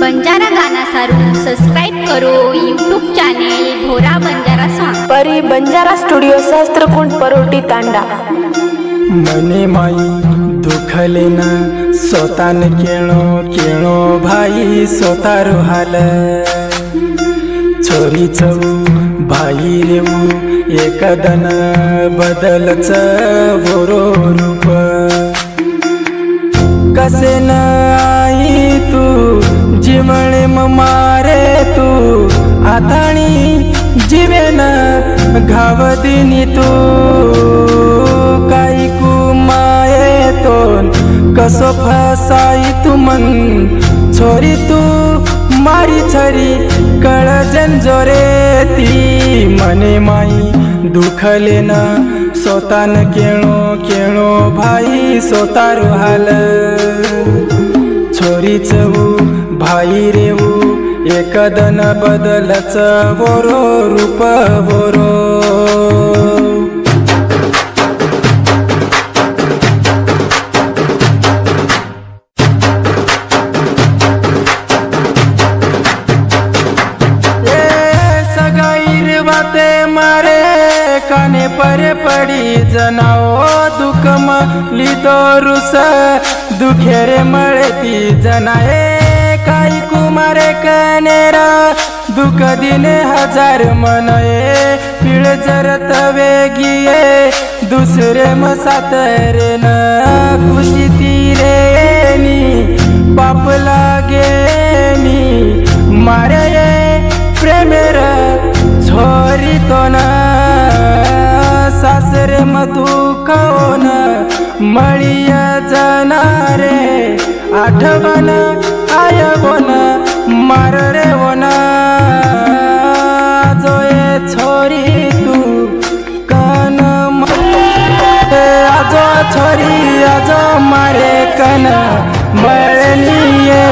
बंजारा गाना सारू सब्सक्राइब करो यूट्यूब चैनल भोरा बंजारा सॉन्ग परी बंजारा स्टूडियो सहस्त्रकुंड परोटी तांडा। मने माई दुखले न सोतान केणो केणो भाई सोतारो हाल छोरी चौ भाई रेऊ एकदन बदलच बोरो रूप कसे न आई तू जीवणे मारे तू आताणी जीवे न घाव दिनी तू काही कुमाये तो कसो फसाई तू मन छोरी तू मारी छरी कळ जंजोरे ती मने माई दुखले न सोतान केणो केणो भाई सोतारो हाल छोरी चवू भाई रेऊ एकदन बदलच बोरो रूप बोरो मारे काने पर पड़ी जनाओ दुख लिदो रुस दुखेरे मळती जनाए काही कुमारे कनेरा दुख दिने हजार मनये पिळ जरत वेगिये दुसरे मसातरे न खुशी तीरेनी पाप लागेनी मारे प्रेमेर छोरी तो न सासरे मधुखोन मळिया जनारे आठवण आयवोन मार रे वोन जोये छोरी तू कन आजो छोरी आजो मारे कन मळनिये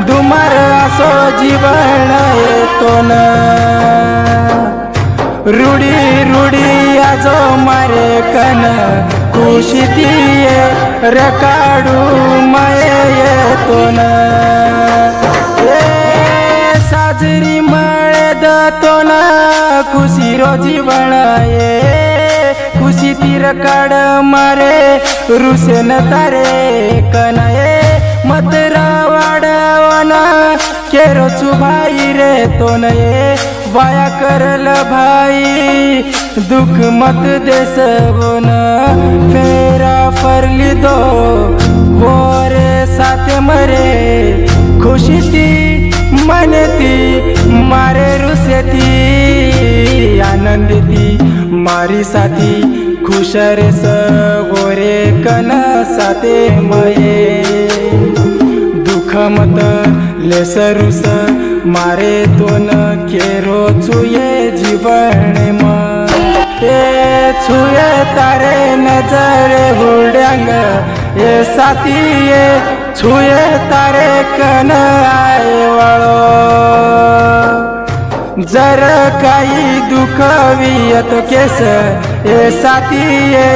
दुमार आसो जीवन येतो न रूडी रूडी आजो मारे कन खुशी दिये रकाडू माये येतो न साजरी मळे दतो न खुशी रो जीवन ये खुशी ती रकाड मारे रुसेन तारे कन ये मतरा वाडवन केरो चु भाई रे तो नये वाया करल भाई दुख मत देस बोन फेरा फरली दो वोरे साथे मरे खुशी ती मनती मारे रुसेती आनंदती मारी साथी खुश रे वोरे कन साथे मये दुख मत लेसरुस मारे दोन केरो छुये जीवन छुये तारे नजरे हुड्यांग ये साथी ये छुये तारे कन आए वाळो जर काही दुख वियत केस ये साथी ये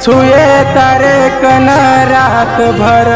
छुये तारे कन रात भर